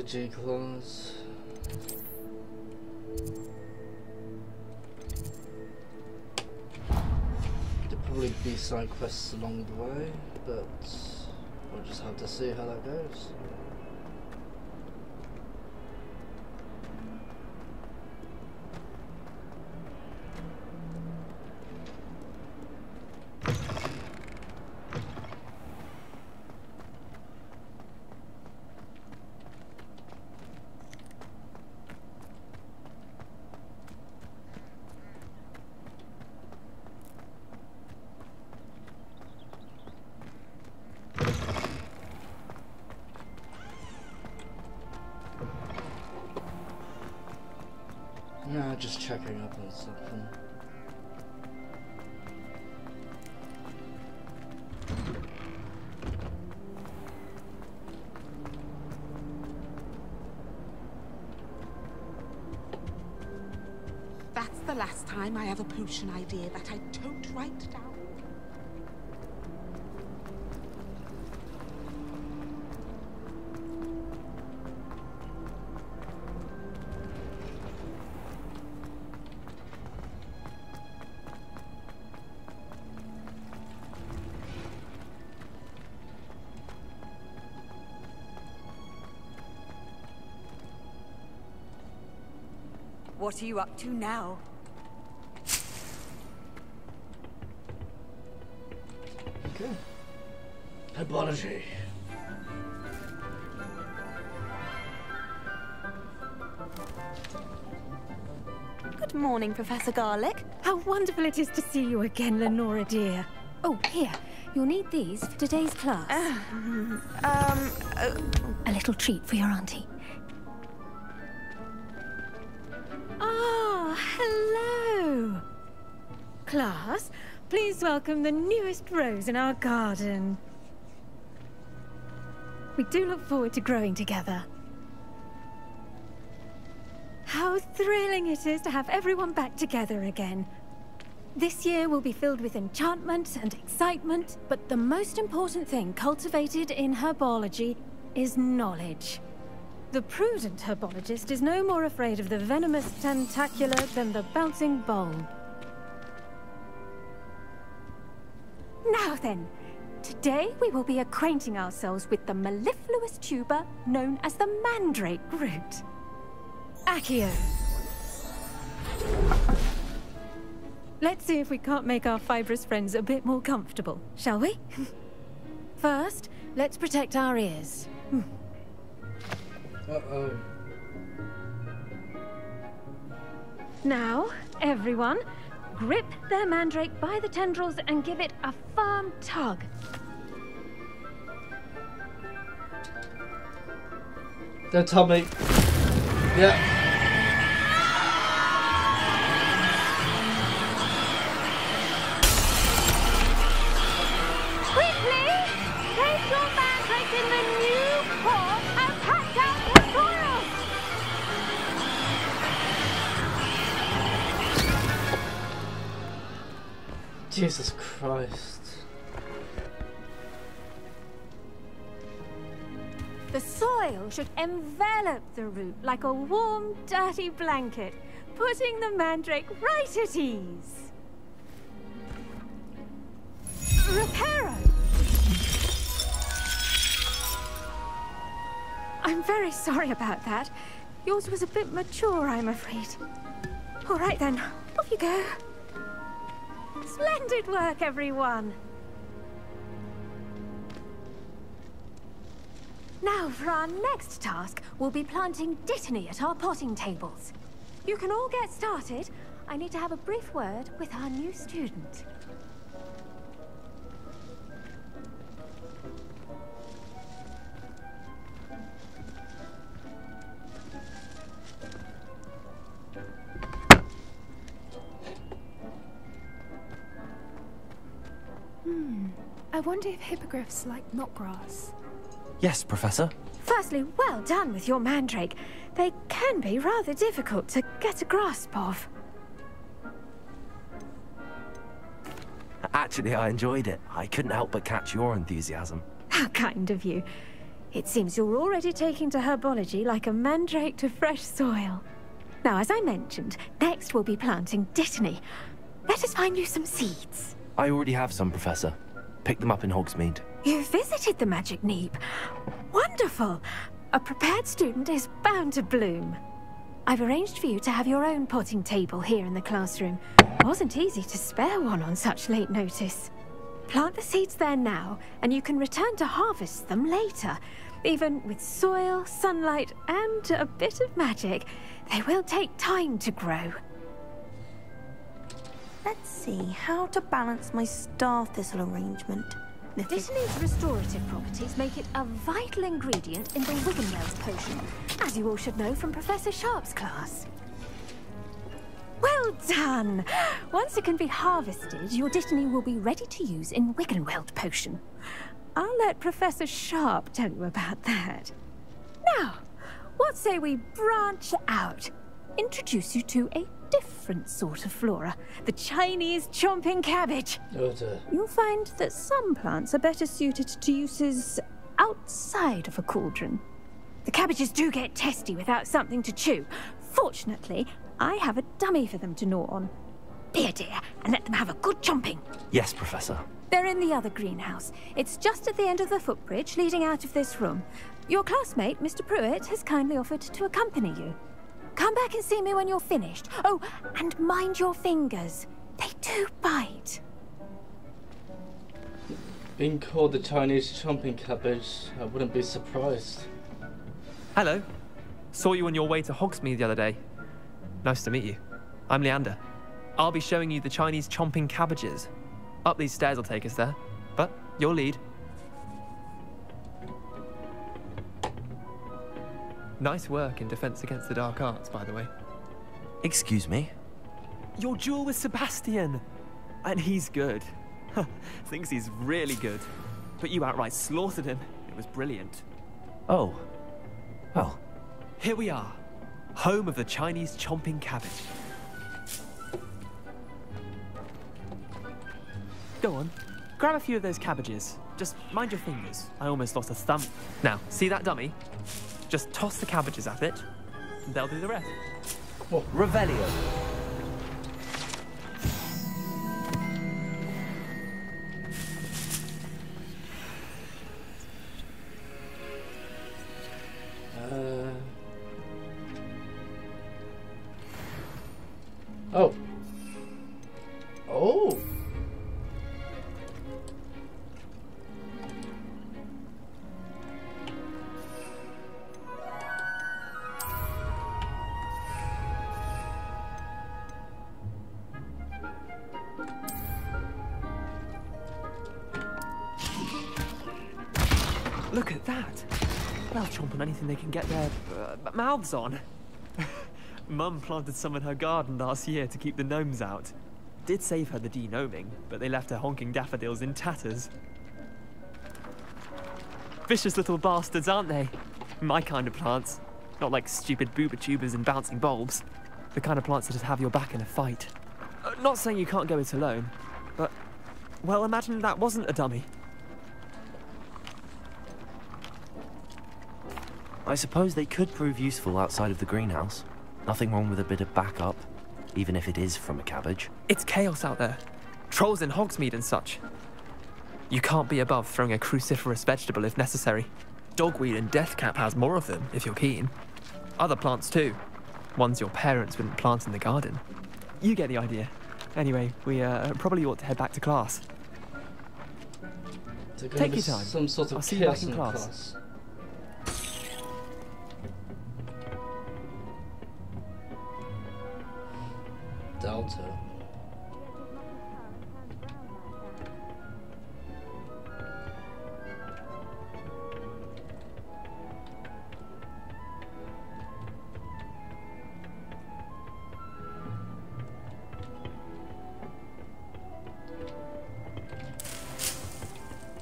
Herbology class. There'll probably be side quests along the way, but we'll just have to see how that goes. No, just checking up on something. That's the last time I have a potion idea that I don't write down. What are you up to now? Okay. Herbology. Good morning, Professor Garlic. How wonderful it is to see you again, Lenora dear. Oh, here. You'll need these for today's class. A little treat for your auntie. Ah, hello. Class, please welcome the newest rose in our garden. We do look forward to growing together. How thrilling it is to have everyone back together again. This year will be filled with enchantment and excitement, but the most important thing cultivated in herbology is knowledge. The prudent herbologist is no more afraid of the venomous tentacular than the bouncing bulb. Now then, today we will be acquainting ourselves with the mellifluous tuber known as the mandrake root. Accio. Let's see if we can't make our fibrous friends a bit more comfortable, shall we? First, let's protect our ears. Uh-oh. Now, everyone, grip their mandrake by the tendrils and give it a firm tug. Don't tell me. Yeah. Jesus Christ. The soil should envelop the root like a warm, dirty blanket, putting the mandrake right at ease. Reparo! I'm very sorry about that. Yours was a bit mature, I'm afraid. All right then, off you go. Splendid work, everyone! Now, for our next task, we'll be planting dittany at our potting tables. You can all get started. I need to have a brief word with our new student. I wonder if hippogriffs like knotgrass. Yes, Professor. Firstly, well done with your mandrake. They can be rather difficult to get a grasp of. Actually, I enjoyed it. I couldn't help but catch your enthusiasm. How kind of you. It seems you're already taking to herbology like a mandrake to fresh soil. Now, as I mentioned, next we'll be planting dittany. Let us find you some seeds. I already have some, Professor. Picked them up in Hogsmeade. You visited the Magic Neep. Wonderful! A prepared student is bound to bloom. I've arranged for you to have your own potting table here in the classroom. Wasn't easy to spare one on such late notice. Plant the seeds there now, and you can return to harvest them later. Even with soil, sunlight, and a bit of magic, they will take time to grow. Let's see how to balance my star thistle arrangement. Dittany's restorative properties make it a vital ingredient in the Wiggenweld potion, as you all should know from Professor Sharp's class. Well done! Once it can be harvested, your dittany will be ready to use in Wiggenweld potion. I'll let Professor Sharp tell you about that. Now, what say we branch out? Introduce you to a different sort of flora, the Chinese chomping cabbage. Oh dear. You'll find that some plants are better suited to uses outside of a cauldron. The cabbages do get testy without something to chew. Fortunately, I have a dummy for them to gnaw on. Be a dear and let them have a good chomping. Yes, Professor. They're in the other greenhouse. It's just at the end of the footbridge leading out of this room. Your classmate, Mr. Pruitt, has kindly offered to accompany you. Come back and see me when you're finished. Oh, and mind your fingers. They do bite. Being called the Chinese chomping cabbage, I wouldn't be surprised. Hello. Saw you on your way to Hogsmeade the other day. Nice to meet you. I'm Leander. I'll be showing you the Chinese chomping cabbages. Up these stairs will take us there, but you'll lead. Nice work in Defense Against the Dark Arts, by the way. Excuse me? Your duel with Sebastian! And he's good. Thinks he's really good. But you outright slaughtered him. It was brilliant. Oh. Well. Here we are. Home of the Chinese chomping cabbage. Go on. Grab a few of those cabbages. Just mind your fingers. I almost lost a thumb. Now, see that dummy? Just toss the cabbages at it, and they'll do the rest. Oh, Revelio. Oh. Oh. Look at that. They'll chomp on anything they can get their mouths on. Mum planted some in her garden last year to keep the gnomes out. Did save her the de-gnoming, but they left her honking daffodils in tatters. Vicious little bastards, aren't they? My kind of plants. Not like stupid booba tubers and bouncing bulbs. The kind of plants that just have your back in a fight. Not saying you can't go it alone, but, well, imagine that wasn't a dummy. I suppose they could prove useful outside of the greenhouse. Nothing wrong with a bit of backup, even if it is from a cabbage. It's chaos out there. Trolls in Hogsmeade and such. You can't be above throwing a cruciferous vegetable if necessary. Dogweed and deathcap has more of them, if you're keen. Other plants too. Ones your parents wouldn't plant in the garden. You get the idea. Anyway, we probably ought to head back to class. Take your time. Some sort of I'll see you back chaos in in class. class. Delta.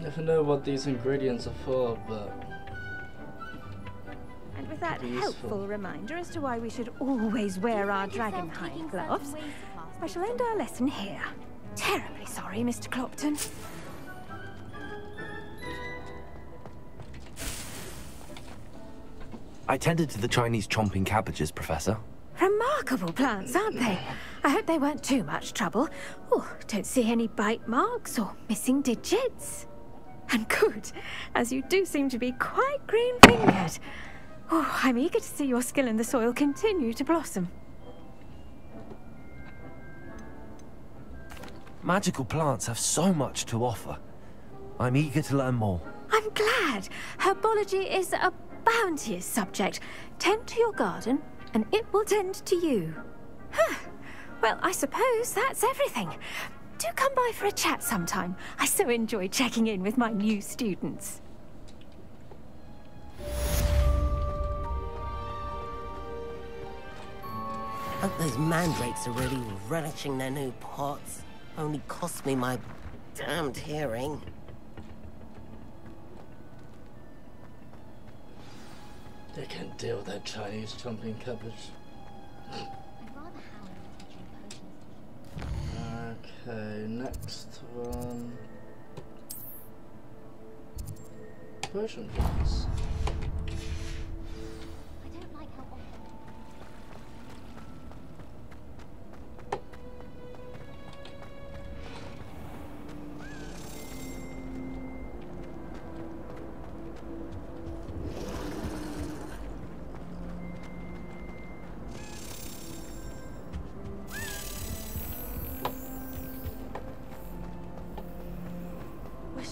Never know what these ingredients are for, but And with that Useful. helpful reminder as to why we should always wear our dragonhide gloves, I shall end our lesson here. Terribly sorry, Mr. Clopton. I tended to the Chinese chomping cabbages, Professor. Remarkable plants, aren't they? I hope they weren't too much trouble. Oh, don't see any bite marks or missing digits. And good, as you do seem to be quite green-fingered. Oh, I'm eager to see your skill in the soil continue to blossom. Magical plants have so much to offer. I'm eager to learn more. I'm glad. Herbology is a bounteous subject. Tend to your garden, and it will tend to you. Huh. Well, I suppose that's everything. Do come by for a chat sometime. I so enjoy checking in with my new students. Hope those mandrakes are really relishing their new pots. Only cost me my damned hearing. They can't deal with that Chinese chomping cabbage. Okay, next one. Potion plants.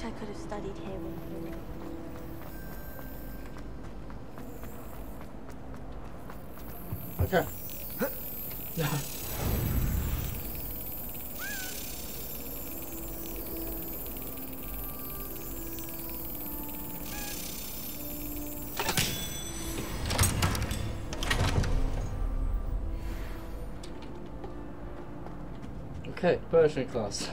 I could have studied here with you. Okay. Okay, Persian class.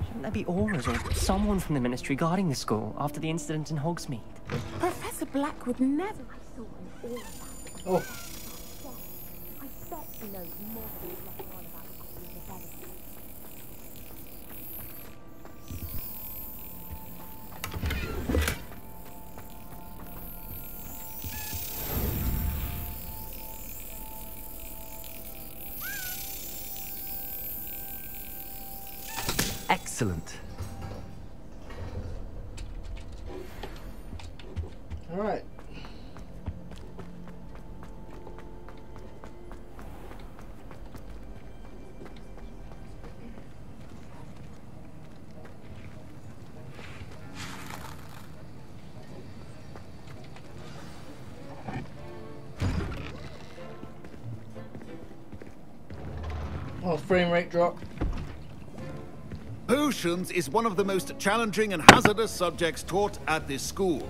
Shouldn't there be auras or someone from the ministry guarding the school after the incident in Hogsmeade? Professor Black would never. Oh. I bet he knows more than he's letting on about the cause of the benefits. Excellent. All right. Oh, frame rate drop. Potions is one of the most challenging and hazardous subjects taught at this school.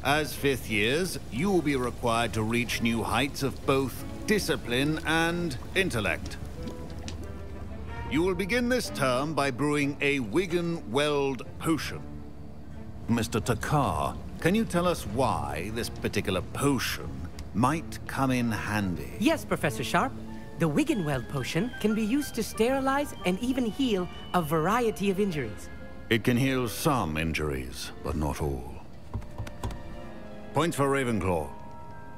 As fifth years, you will be required to reach new heights of both discipline and intellect. You will begin this term by brewing a Wigan-Weld potion. Mr. Takar, can you tell us why this particular potion might come in handy? Yes, Professor Sharp. The Wigan-Weld potion can be used to sterilize and even heal a variety of injuries. It can heal some injuries, but not all. Points for Ravenclaw.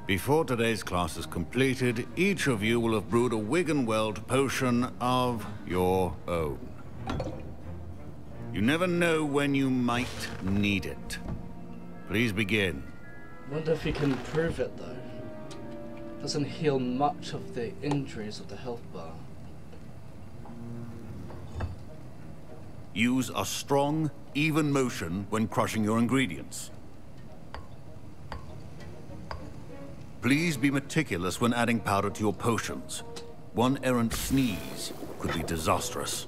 Before today's class is completed, each of you will have brewed a Wigan-Weld potion of your own. You never know when you might need it. Please begin. Wonder if he can improve it though. Doesn't heal much of the injuries of the health bar. Use a strong, even motion when crushing your ingredients. Please be meticulous when adding powder to your potions. One errant sneeze could be disastrous.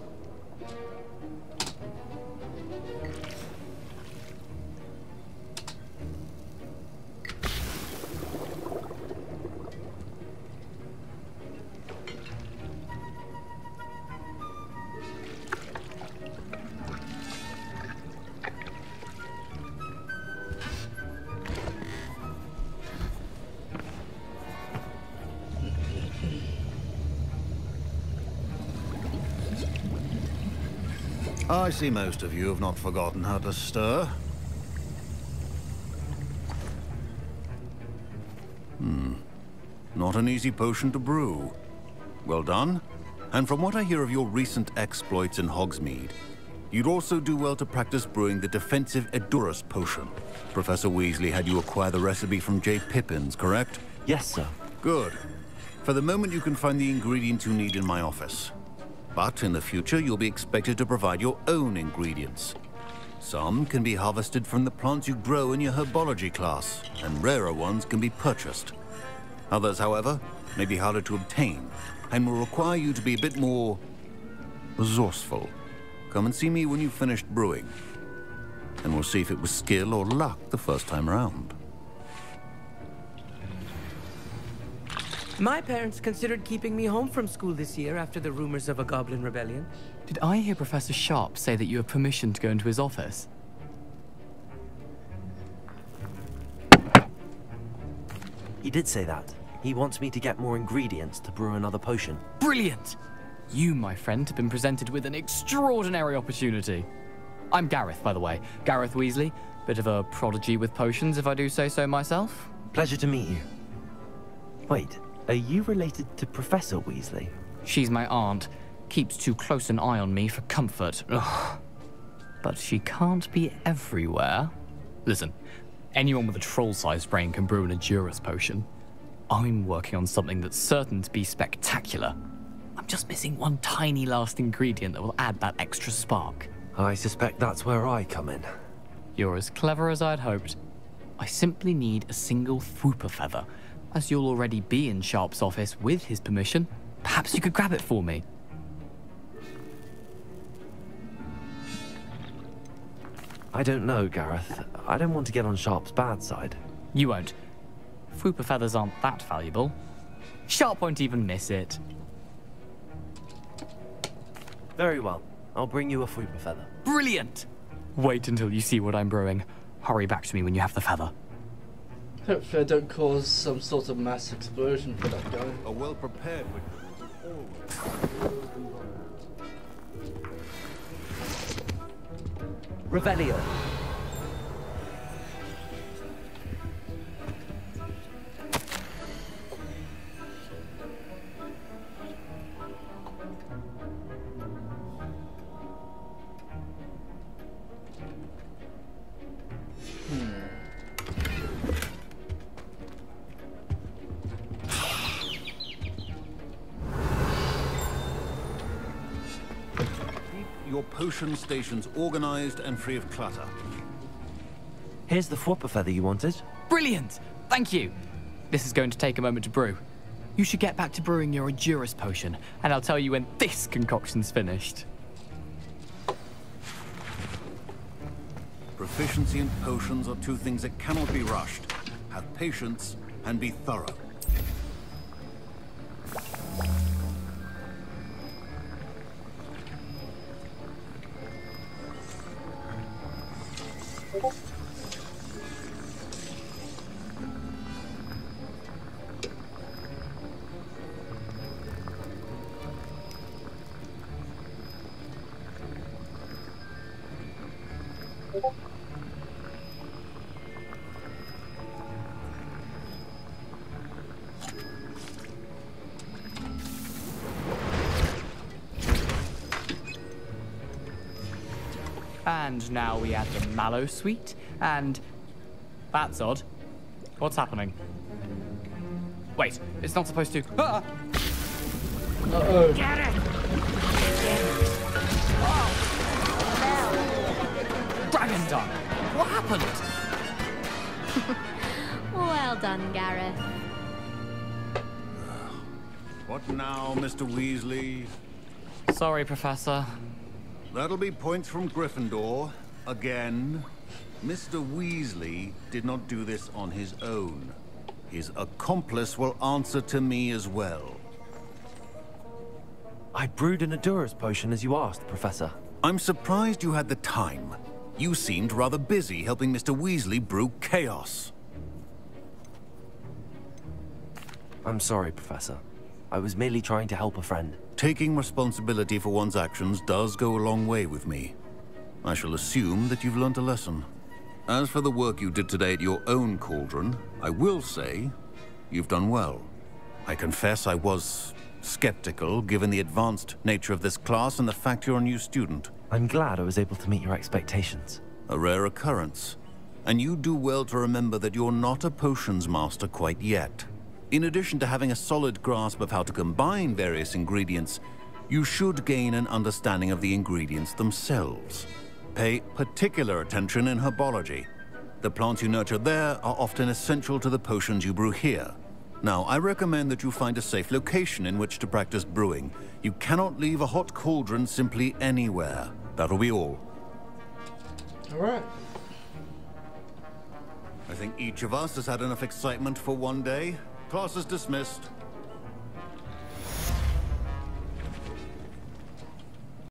I see most of you have not forgotten how to stir. not an easy potion to brew. Well done. And from what I hear of your recent exploits in Hogsmeade, you'd also do well to practice brewing the defensive Edurus potion. Professor Weasley had you acquire the recipe from J. Pippin's, correct? Yes, sir. Good. For the moment, you can find the ingredients you need in my office. But in the future, you'll be expected to provide your own ingredients. Some can be harvested from the plants you grow in your Herbology class, and rarer ones can be purchased. Others, however, may be harder to obtain, and will require you to be a bit more resourceful. Come and see me when you've finished brewing, and we'll see if it was skill or luck the first time around. My parents considered keeping me home from school this year after the rumors of a goblin rebellion. Did I hear Professor Sharp say that you have permission to go into his office? He did say that. He wants me to get more ingredients to brew another potion. Brilliant! You, my friend, have been presented with an extraordinary opportunity. I'm Gareth, by the way. Gareth Weasley. Bit of a prodigy with potions, if I do say so myself. Pleasure to meet you. Wait, are you related to Professor Weasley? She's my aunt. Keeps too close an eye on me for comfort. Ugh. But she can't be everywhere. Listen, anyone with a troll-sized brain can brew an Edurus potion. I'm working on something that's certain to be spectacular. I'm just missing one tiny last ingredient that will add that extra spark. I suspect that's where I come in. You're as clever as I'd hoped. I simply need a single Fwooper feather. As you'll already be in Sharp's office with his permission, perhaps you could grab it for me. I don't know, Gareth. I don't want to get on Sharp's bad side. You won't. Fwooper feathers aren't that valuable. Sharp won't even miss it. Very well. I'll bring you a Fwooper feather. Brilliant! Wait until you see what I'm brewing. Hurry back to me when you have the feather. Hopefully I don't cause some sort of mass explosion for that guy. A well-prepared Revelio. Your potion stations organized and free of clutter. Here's the Fwooper feather you wanted. Brilliant! Thank you. This is going to take a moment to brew. You should get back to brewing your Edurus potion, and I'll tell you when this concoction's finished. Proficiency and potions are two things that cannot be rushed. Have patience and be thorough. And now we add the mallow sweet, and... That's odd. What's happening? Wait, it's not supposed to... Ah! Uh-oh. Get it! Dragon Dung! What happened? Well done, Gareth. What now, Mr. Weasley? Sorry, Professor. That'll be points from Gryffindor. Again. Mr. Weasley did not do this on his own. His accomplice will answer to me as well. I brewed an Edurus potion as you asked, Professor. I'm surprised you had the time. You seemed rather busy helping Mr. Weasley brew chaos. I'm sorry, Professor. I was merely trying to help a friend. Taking responsibility for one's actions does go a long way with me. I shall assume that you've learnt a lesson. As for the work you did today at your own cauldron, I will say you've done well. I confess I was skeptical, given the advanced nature of this class and the fact you're a new student. I'm glad I was able to meet your expectations. A rare occurrence. And you do well to remember that you're not a potions master quite yet. In addition to having a solid grasp of how to combine various ingredients, you should gain an understanding of the ingredients themselves. Pay particular attention in herbology. The plants you nurture there are often essential to the potions you brew here. Now, I recommend that you find a safe location in which to practice brewing. You cannot leave a hot cauldron simply anywhere. That'll be all. All right. I think each of us has had enough excitement for one day. Class is dismissed.